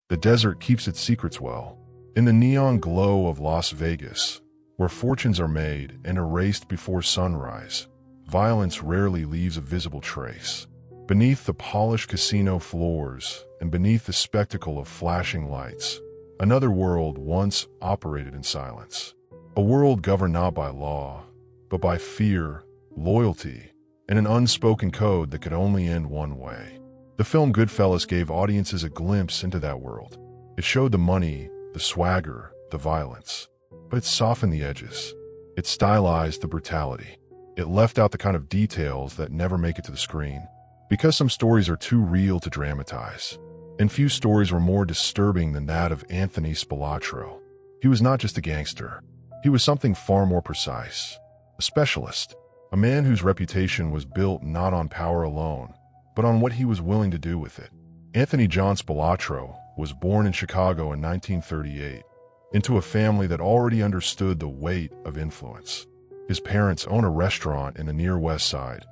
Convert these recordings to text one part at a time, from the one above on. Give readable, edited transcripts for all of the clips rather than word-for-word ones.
The desert keeps its secrets well. In the neon glow of Las Vegas, where fortunes are made and erased before sunrise, violence rarely leaves a visible trace. Beneath the polished casino floors and beneath the spectacle of flashing lights, another world once operated in silence. A world governed not by law, but by fear, loyalty, and an unspoken code that could only end one way. The film Goodfellas gave audiences a glimpse into that world. It showed the money, the swagger, the violence, but it softened the edges. It stylized the brutality. It left out the kind of details that never make it to the screen. Because some stories are too real to dramatize, and few stories were more disturbing than that of Anthony Spilotro. He was not just a gangster. He was something far more precise. A specialist. A man whose reputation was built not on power alone, but on what he was willing to do with it. Anthony John Spilotro was born in Chicago in 1938, into a family that already understood the weight of influence. His parents own a restaurant in the near West Side,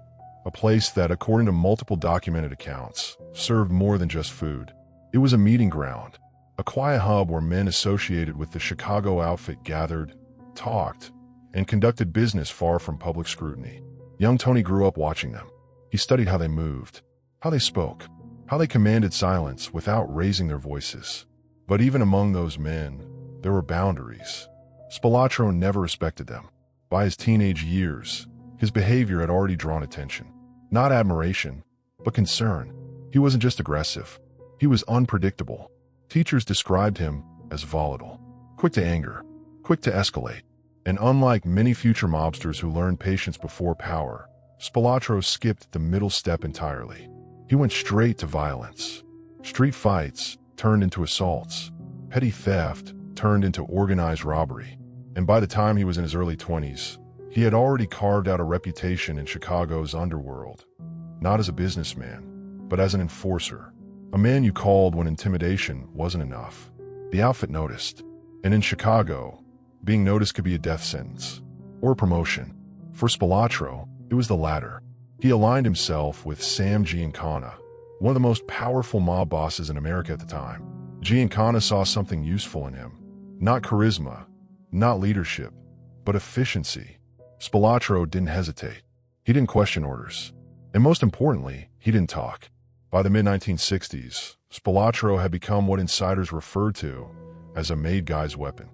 a place that, according to multiple documented accounts, served more than just food. It was a meeting ground, a quiet hub where men associated with the Chicago outfit gathered, talked, and conducted business far from public scrutiny. Young Tony grew up watching them. He studied how they moved, how they spoke, how they commanded silence without raising their voices. But even among those men, there were boundaries. Spilotro never respected them. By his teenage years, his behavior had already drawn attention. Not admiration, but concern. He wasn't just aggressive. He was unpredictable. Teachers described him as volatile, quick to anger, quick to escalate. And unlike many future mobsters who learned patience before power, Spilotro skipped the middle step entirely. He went straight to violence. Street fights turned into assaults. Petty theft turned into organized robbery. And by the time he was in his early 20s, he had already carved out a reputation in Chicago's underworld, not as a businessman, but as an enforcer, a man you called when intimidation wasn't enough. The outfit noticed, and in Chicago, being noticed could be a death sentence or a promotion. For Spilotro, it was the latter. He aligned himself with Sam Giancana, one of the most powerful mob bosses in America at the time. Giancana saw something useful in him, not charisma, not leadership, but efficiency. Spilotro didn't hesitate. He didn't question orders. And most importantly, he didn't talk. By the mid-1960s, Spilotro had become what insiders referred to as a made guy's weapon.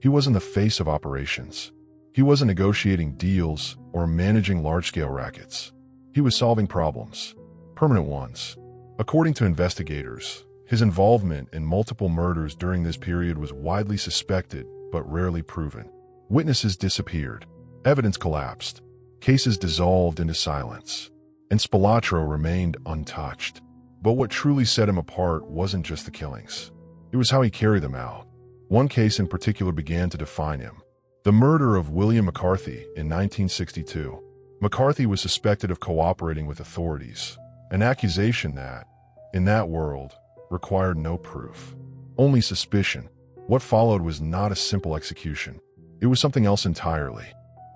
He wasn't the face of operations. He wasn't negotiating deals or managing large-scale rackets. He was solving problems, permanent ones. According to investigators, his involvement in multiple murders during this period was widely suspected but rarely proven. Witnesses disappeared. Evidence collapsed. Cases dissolved into silence. And Spilotro remained untouched. But what truly set him apart wasn't just the killings. It was how he carried them out. One case in particular began to define him. The murder of William McCarthy in 1962. McCarthy was suspected of cooperating with authorities, an accusation that, in that world, required no proof, only suspicion. What followed was not a simple execution. It was something else entirely.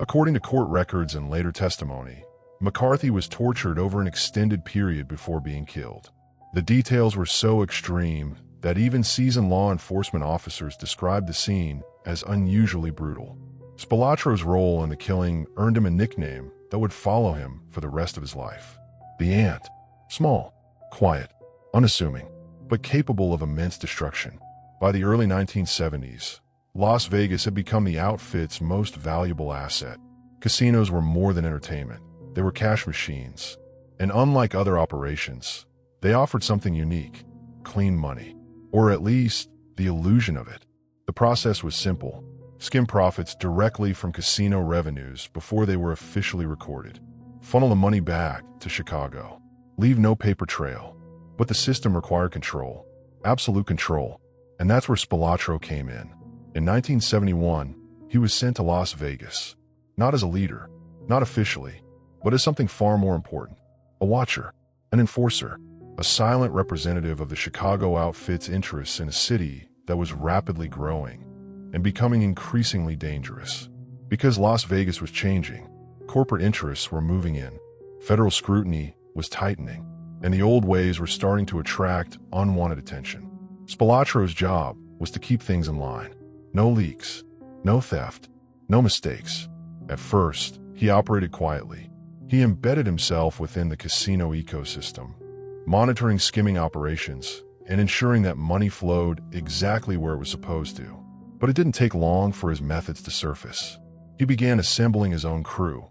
According to court records and later testimony, McCarthy was tortured over an extended period before being killed. The details were so extreme that even seasoned law enforcement officers described the scene as unusually brutal. Spilotro's role in the killing earned him a nickname that would follow him for the rest of his life. The Ant. Small, quiet, unassuming, but capable of immense destruction. By the early 1970s, Las Vegas had become the outfit's most valuable asset. Casinos were more than entertainment. They were cash machines. And unlike other operations, they offered something unique: clean money. Or at least, the illusion of it. The process was simple: skim profits directly from casino revenues before they were officially recorded. Funnel the money back to Chicago. Leave no paper trail. But the system required control. Absolute control. And that's where Spilotro came in. In 1971, he was sent to Las Vegas. Not as a leader, not officially, but as something far more important. A watcher, an enforcer, a silent representative of the Chicago outfit's interests in a city that was rapidly growing and becoming increasingly dangerous. Because Las Vegas was changing, corporate interests were moving in, federal scrutiny was tightening, and the old ways were starting to attract unwanted attention. Spilotro's job was to keep things in line. No leaks, no theft, no mistakes. At first, he operated quietly. He embedded himself within the casino ecosystem, monitoring skimming operations and ensuring that money flowed exactly where it was supposed to. But it didn't take long for his methods to surface. He began assembling his own crew,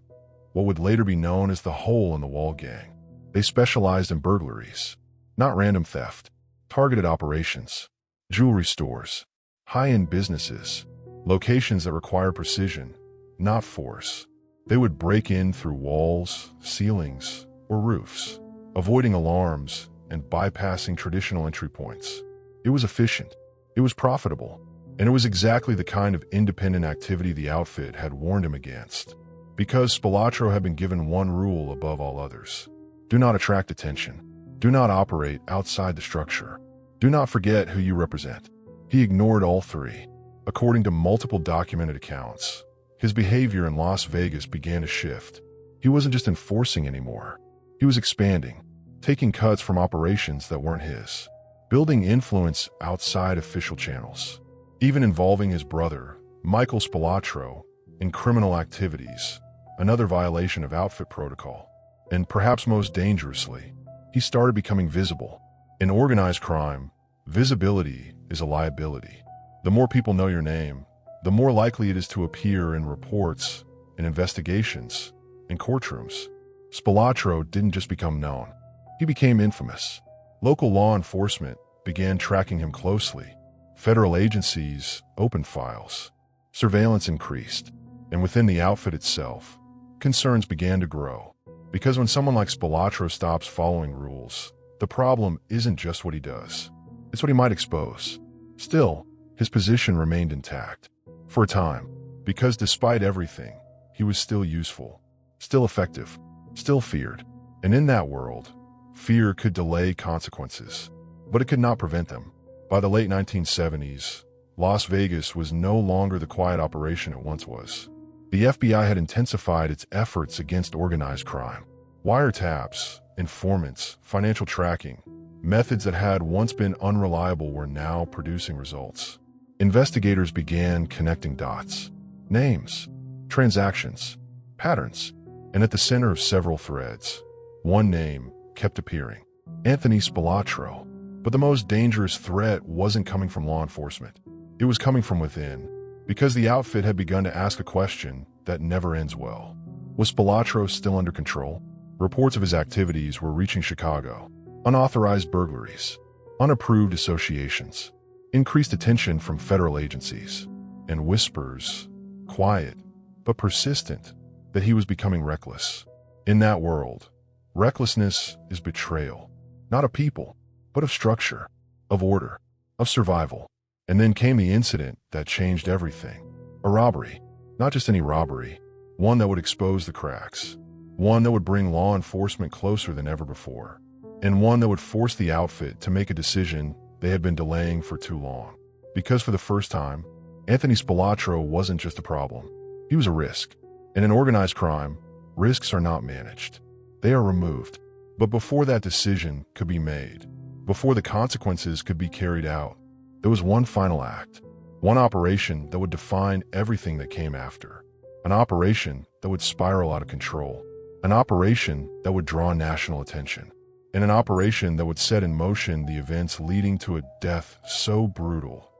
what would later be known as the Hole-in-the-Wall Gang. They specialized in burglaries, not random theft, targeted operations, jewelry stores, high-end businesses, locations that require precision, not force. They would break in through walls, ceilings, or roofs, avoiding alarms and bypassing traditional entry points. It was efficient, it was profitable, and it was exactly the kind of independent activity the outfit had warned him against. Because Spilotro had been given one rule above all others: do not attract attention. Do not operate outside the structure. Do not forget who you represent. He ignored all three. According to multiple documented accounts, his behavior in Las Vegas began to shift. He wasn't just enforcing anymore. He was expanding, taking cuts from operations that weren't his, building influence outside official channels, even involving his brother, Michael Spilotro, in criminal activities, another violation of outfit protocol. And perhaps most dangerously, he started becoming visible. In organized crime, visibility is a liability. The more people know your name, the more likely it is to appear in reports, in investigations, in courtrooms. Spilotro didn't just become known. He became infamous. Local law enforcement began tracking him closely. Federal agencies opened files. Surveillance increased. And within the outfit itself, concerns began to grow. Because when someone like Spilotro stops following rules, the problem isn't just what he does. It's what he might expose. Still, his position remained intact. For a time, because despite everything, he was still useful, still effective, still feared. And in that world, fear could delay consequences, but it could not prevent them. By the late 1970s, Las Vegas was no longer the quiet operation it once was. The FBI had intensified its efforts against organized crime. Wiretaps, informants, financial tracking, methods that had once been unreliable were now producing results. Investigators began connecting dots, names, transactions, patterns, and at the center of several threads, one name kept appearing: Anthony Spilotro. But the most dangerous threat wasn't coming from law enforcement. It was coming from within, because the outfit had begun to ask a question that never ends well. Was Spilotro still under control? Reports of his activities were reaching Chicago. Unauthorized burglaries, unapproved associations, increased attention from federal agencies, and whispers, quiet but persistent, that he was becoming reckless. In that world, recklessness is betrayal, not of people, but of structure, of order, of survival. And then came the incident that changed everything. A robbery. Not just any robbery. One that would expose the cracks. One that would bring law enforcement closer than ever before. And one that would force the outfit to make a decision they had been delaying for too long. Because for the first time, Anthony Spilotro wasn't just a problem. He was a risk. And in organized crime, risks are not managed. They are removed. But before that decision could be made, before the consequences could be carried out, there was one final act, one operation that would define everything that came after, an operation that would spiral out of control, an operation that would draw national attention, and an operation that would set in motion the events leading to a death so brutal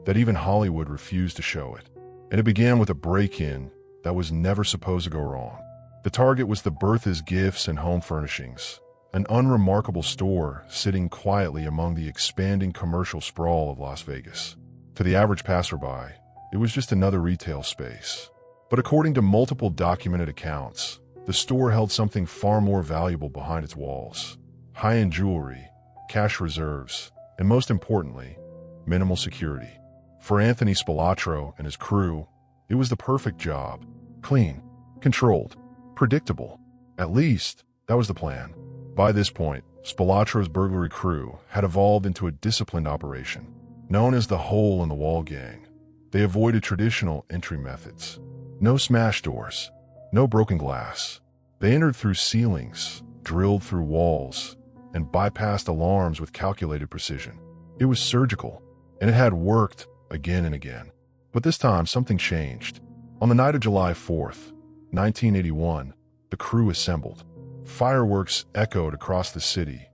that even Hollywood refused to show it. And it began with a break-in that was never supposed to go wrong. The target was the Bertha's Gifts and Home Furnishings, an unremarkable store sitting quietly among the expanding commercial sprawl of Las Vegas. To the average passerby, it was just another retail space. But according to multiple documented accounts, the store held something far more valuable behind its walls: high-end jewelry, cash reserves, and most importantly, minimal security. For Anthony Spilotro and his crew, it was the perfect job. Clean, controlled, predictable. At least, that was the plan. By this point, Spilotro's burglary crew had evolved into a disciplined operation. Known as the Hole-in-the-Wall Gang, they avoided traditional entry methods. No smashed doors, no broken glass. They entered through ceilings, drilled through walls, and bypassed alarms with calculated precision. It was surgical, and it had worked again and again. But this time, something changed. On the night of July 4th, 1981, the crew assembled. Fireworks echoed across the city,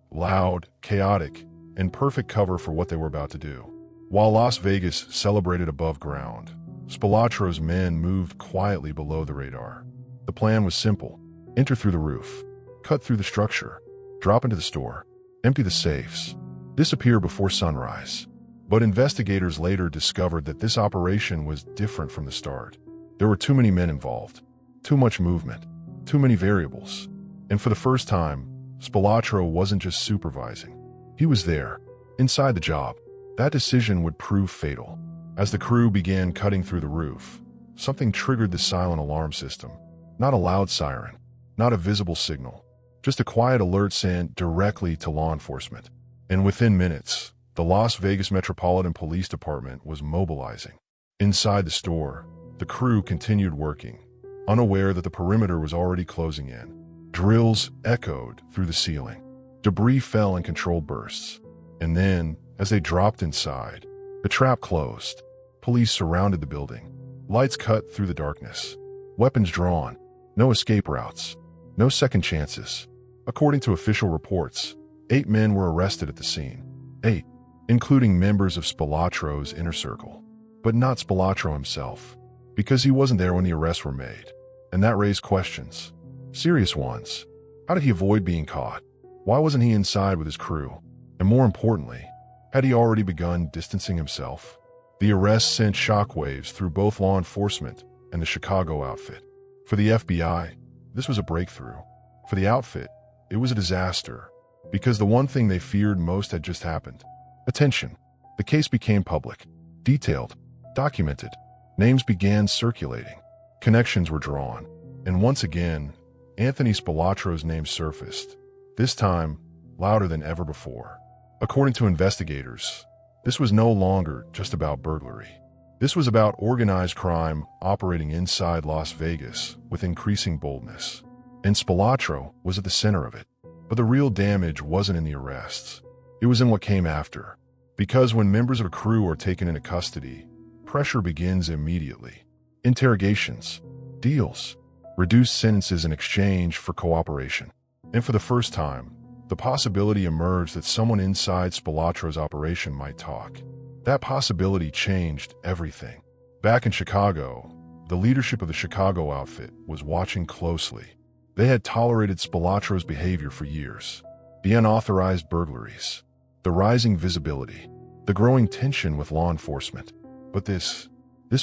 loud, chaotic, and perfect cover for what they were about to do. While Las Vegas celebrated above ground, Spilotro's men moved quietly below the radar. The plan was simple: enter through the roof, cut through the structure, drop into the store, empty the safes, disappear before sunrise. But investigators later discovered that this operation was different from the start. There were too many men involved, too much movement, too many variables. And for the first time, Spilotro wasn't just supervising. He was there, inside the job. That decision would prove fatal. As the crew began cutting through the roof, something triggered the silent alarm system. Not a loud siren, not a visible signal, just a quiet alert sent directly to law enforcement. And within minutes, the Las Vegas Metropolitan Police Department was mobilizing. Inside the store, the crew continued working, unaware that the perimeter was already closing in. Drills echoed through the ceiling. Debris fell in controlled bursts. And then, as they dropped inside, the trap closed. Police surrounded the building. Lights cut through the darkness. Weapons drawn. No escape routes. No second chances. According to official reports, 8 men were arrested at the scene. 8, including members of Spilotro's inner circle. But not Spilotro himself, because he wasn't there when the arrests were made. And that raised questions. Serious ones. How did he avoid being caught? Why wasn't he inside with his crew? And more importantly, had he already begun distancing himself? The arrest sent shockwaves through both law enforcement and the Chicago outfit. For the FBI, this was a breakthrough. For the outfit, it was a disaster, because the one thing they feared most had just happened. Attention. The case became public, detailed, documented. Names began circulating. Connections were drawn. And once again, Anthony Spilotro's name surfaced, this time louder than ever before. According to investigators, this was no longer just about burglary. This was about organized crime operating inside Las Vegas with increasing boldness. And Spilotro was at the center of it. But the real damage wasn't in the arrests. It was in what came after. Because when members of a crew are taken into custody, pressure begins immediately. Interrogations, deals, reduced sentences in exchange for cooperation. And for the first time, the possibility emerged that someone inside Spilotro's operation might talk. That possibility changed everything. Back in Chicago, the leadership of the Chicago outfit was watching closely. They had tolerated Spilotro's behavior for years. The unauthorized burglaries, the rising visibility, the growing tension with law enforcement. But this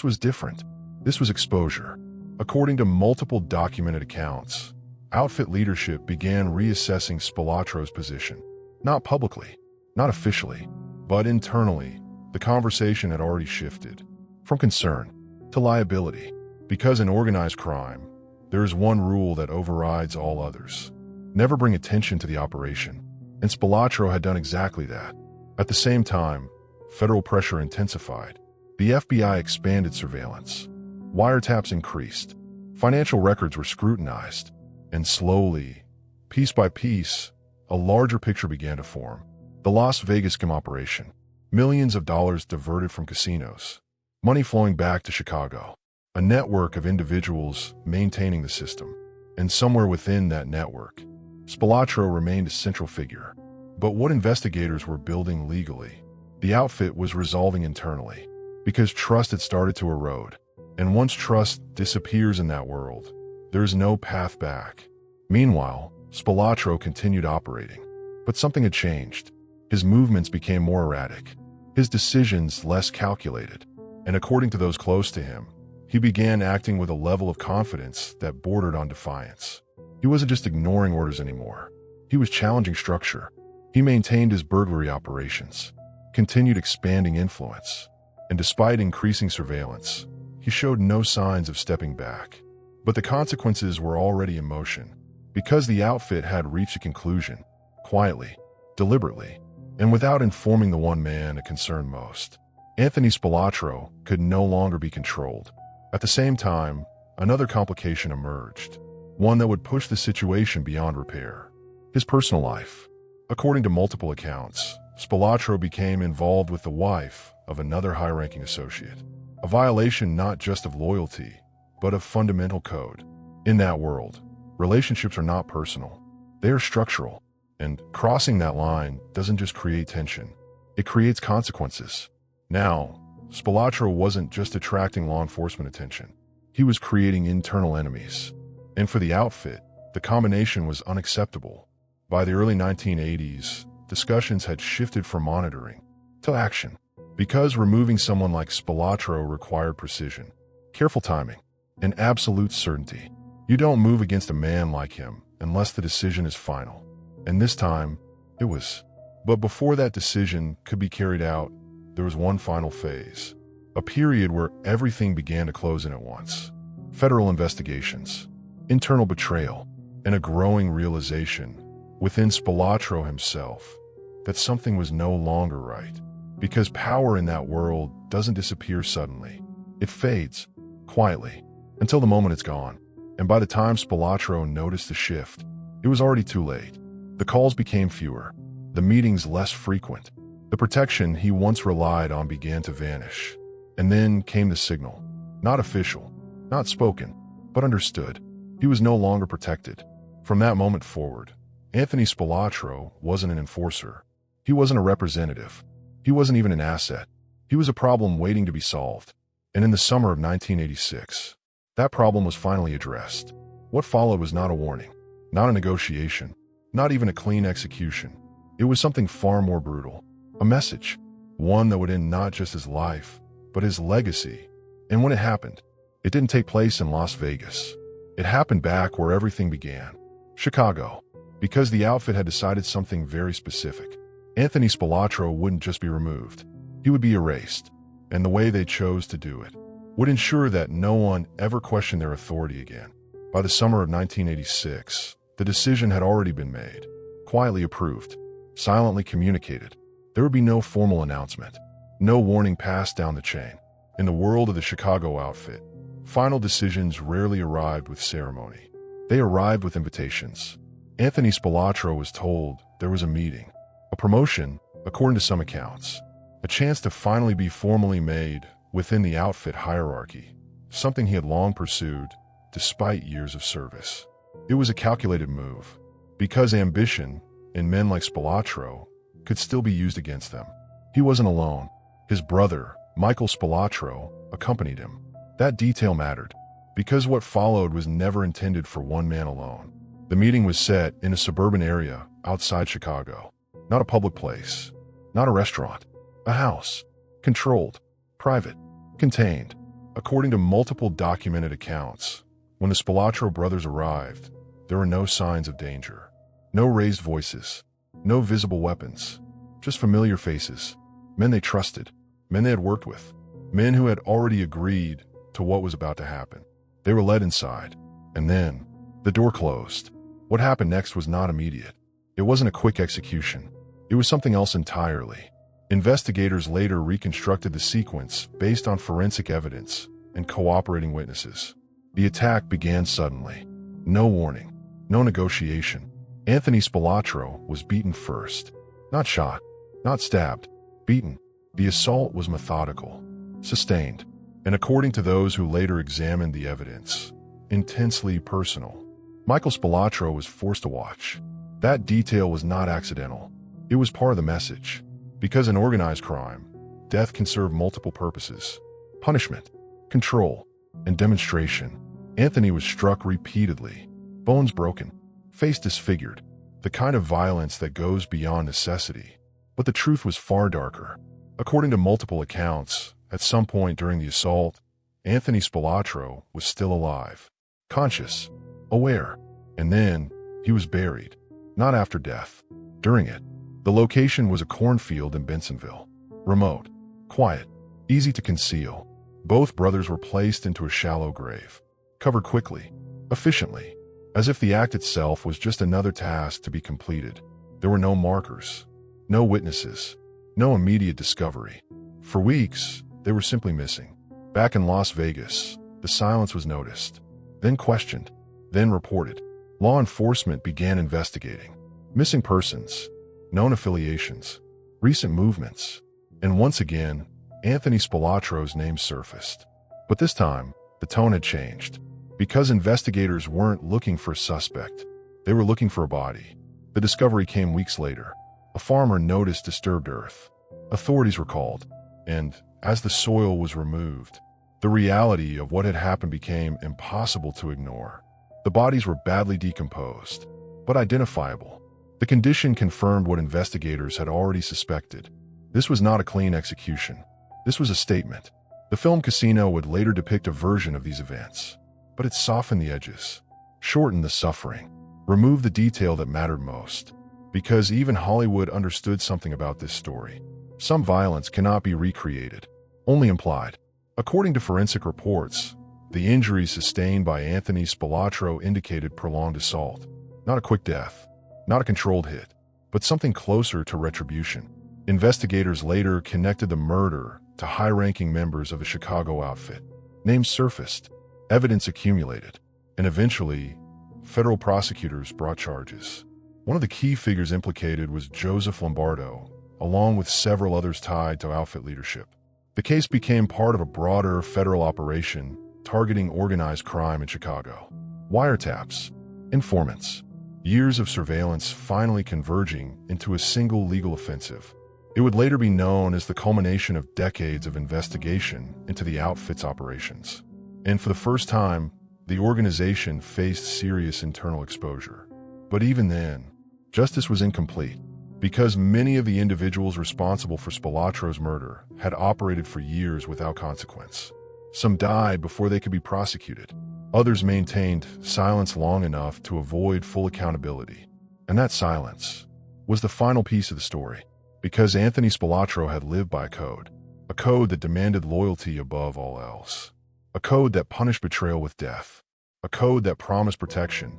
was different. This was exposure. According to multiple documented accounts, outfit leadership began reassessing Spilotro's position. Not publicly, not officially, but internally. The conversation had already shifted from concern to liability. Because in organized crime, there is one rule that overrides all others. Never bring attention to the operation. And Spilotro had done exactly that. At the same time, federal pressure intensified. The FBI expanded surveillance. Wiretaps increased. Financial records were scrutinized. And slowly, piece by piece, a larger picture began to form. The Las Vegas scam operation. Millions of dollars diverted from casinos. Money flowing back to Chicago. A network of individuals maintaining the system. And somewhere within that network, Spilotro remained a central figure. But what investigators were building legally, the outfit was resolving internally. Because trust had started to erode. And once trust disappears in that world, there is no path back. Meanwhile, Spilotro continued operating. But something had changed. His movements became more erratic. His decisions less calculated. And according to those close to him, he began acting with a level of confidence that bordered on defiance. He wasn't just ignoring orders anymore. He was challenging structure. He maintained his burglary operations, continued expanding influence. And despite increasing surveillance, he showed no signs of stepping back. But the consequences were already in motion, because the outfit had reached a conclusion, quietly, deliberately, and without informing the one man it concerned most. Anthony Spilotro could no longer be controlled. At the same time, another complication emerged, one that would push the situation beyond repair. His personal life. According to multiple accounts, Spilotro became involved with the wife of another high-ranking associate. A violation not just of loyalty, but of fundamental code. In that world, relationships are not personal. They are structural. And crossing that line doesn't just create tension. It creates consequences. Now, Spilotro wasn't just attracting law enforcement attention. He was creating internal enemies. And for the outfit, the combination was unacceptable. By the early 1980s, discussions had shifted from monitoring to action. Because removing someone like Spilotro required precision, careful timing, and absolute certainty. You don't move against a man like him unless the decision is final. And this time, it was. But before that decision could be carried out, there was one final phase. A period where everything began to close in at once. Federal investigations, internal betrayal, and a growing realization within Spilotro himself that something was no longer right. Because power in that world doesn't disappear suddenly. It fades, quietly, until the moment it's gone. And by the time Spilotro noticed the shift, it was already too late. The calls became fewer, the meetings less frequent. The protection he once relied on began to vanish. And then came the signal. Not official, not spoken, but understood. He was no longer protected. From that moment forward, Anthony Spilotro wasn't an enforcer. He wasn't a representative. He wasn't even an asset. He was a problem waiting to be solved. And in the summer of 1986, that problem was finally addressed. What followed was not a warning, not a negotiation, not even a clean execution. It was something far more brutal. A message. One that would end not just his life, but his legacy. And when it happened, it didn't take place in Las Vegas. It happened back where everything began. Chicago. Because the outfit had decided something very specific. Anthony Spilotro wouldn't just be removed. He would be erased. And the way they chose to do it would ensure that no one ever questioned their authority again. By the summer of 1986, the decision had already been made, quietly approved, silently communicated. There would be no formal announcement, no warning passed down the chain. In the world of the Chicago outfit, final decisions rarely arrived with ceremony. They arrived with invitations. Anthony Spilotro was told there was a meeting, a promotion, according to some accounts, a chance to finally be formally made within the outfit hierarchy, something he had long pursued despite years of service. It was a calculated move, because ambition in men like Spilotro could still be used against them. He wasn't alone. His brother, Michael Spilotro, accompanied him. That detail mattered, because what followed was never intended for one man alone. The meeting was set in a suburban area outside Chicago. Not a public place, not a restaurant, a house, controlled, private, contained. According to multiple documented accounts, when the Spilotro brothers arrived, there were no signs of danger. No raised voices, no visible weapons, just familiar faces, men they trusted, men they had worked with, men who had already agreed to what was about to happen. They were led inside, and then the door closed. What happened next was not immediate. It wasn't a quick execution. It was something else entirely. Investigators later reconstructed the sequence based on forensic evidence and cooperating witnesses. The attack began suddenly. No warning, no negotiation. Anthony Spilotro was beaten first. Not shot, not stabbed, beaten. The assault was methodical, sustained, and according to those who later examined the evidence, intensely personal. Michael Spilotro was forced to watch. That detail was not accidental. It was part of the message. Because in organized crime, death can serve multiple purposes: punishment, control, and demonstration. Anthony was struck repeatedly, bones broken, face disfigured, the kind of violence that goes beyond necessity. But the truth was far darker. According to multiple accounts, at some point during the assault, Anthony Spilotro was still alive, conscious, aware, and then he was buried, not after death, during it. The location was a cornfield in Bensonville, remote, quiet, easy to conceal. Both brothers were placed into a shallow grave, covered quickly, efficiently, as if the act itself was just another task to be completed. There were no markers, no witnesses, no immediate discovery. For weeks, they were simply missing. Back in Las Vegas, the silence was noticed, then questioned, then reported. Law enforcement began investigating. Missing persons, known affiliations, recent movements, and once again, Anthony Spilotro's name surfaced. But this time, the tone had changed. Because investigators weren't looking for a suspect, they were looking for a body. The discovery came weeks later. A farmer noticed disturbed earth. Authorities were called, and as the soil was removed, the reality of what had happened became impossible to ignore. The bodies were badly decomposed, but identifiable. The condition confirmed what investigators had already suspected. This was not a clean execution. This was a statement. The film Casino would later depict a version of these events, but it softened the edges, shortened the suffering, removed the detail that mattered most. Because even Hollywood understood something about this story. Some violence cannot be recreated, only implied. According to forensic reports, the injuries sustained by Anthony Spilotro indicated prolonged assault. Not a quick death, not a controlled hit, but something closer to retribution. Investigators later connected the murder to high-ranking members of the Chicago outfit. Names surfaced, evidence accumulated, and eventually, federal prosecutors brought charges. One of the key figures implicated was Joseph Lombardo, along with several others tied to outfit leadership. The case became part of a broader federal operation targeting organized crime in Chicago. Wiretaps, informants, years of surveillance finally converging into a single legal offensive. It would later be known as the culmination of decades of investigation into the outfit's operations. And for the first time, the organization faced serious internal exposure. But even then, justice was incomplete, because many of the individuals responsible for Spilotro's murder had operated for years without consequence. Some died before they could be prosecuted. Others maintained silence long enough to avoid full accountability. And that silence was the final piece of the story, because Anthony Spilotro had lived by a code that demanded loyalty above all else, a code that punished betrayal with death, a code that promised protection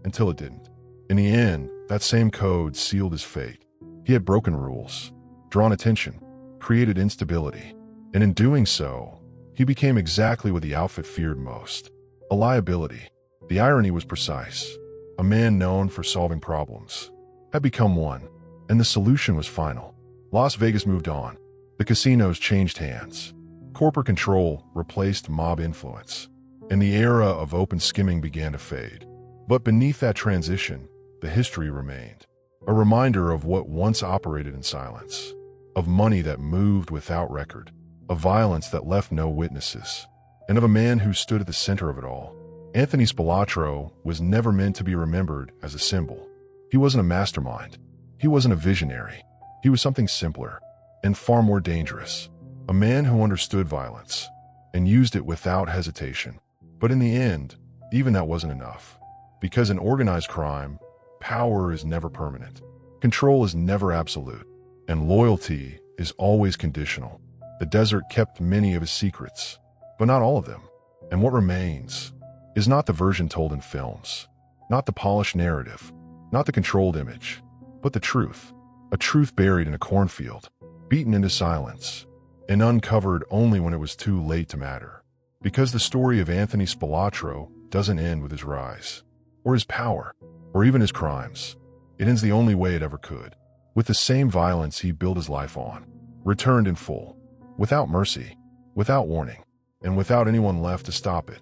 until it didn't. In the end, that same code sealed his fate. He had broken rules, drawn attention, created instability, and in doing so, he became exactly what the outfit feared most: a liability. The irony was precise. A man known for solving problems had become one, and the solution was final. Las Vegas moved on. The casinos changed hands. Corporate control replaced mob influence, and the era of open skimming began to fade. But beneath that transition, the history remained. A reminder of what once operated in silence, of money that moved without record, of violence that left no witnesses, and of a man who stood at the center of it all. Anthony Spilotro was never meant to be remembered as a symbol. He wasn't a mastermind. He wasn't a visionary. He was something simpler and far more dangerous. A man who understood violence and used it without hesitation. But in the end, even that wasn't enough. Because in organized crime, power is never permanent. Control is never absolute. And loyalty is always conditional. The desert kept many of his secrets, but not all of them. And what remains is not the version told in films, not the polished narrative, not the controlled image, but the truth. A truth buried in a cornfield, beaten into silence, and uncovered only when it was too late to matter. Because the story of Anthony Spilotro doesn't end with his rise, or his power, or even his crimes. It ends the only way it ever could, with the same violence he built his life on, returned in full, without mercy, without warning, and without anyone left to stop it.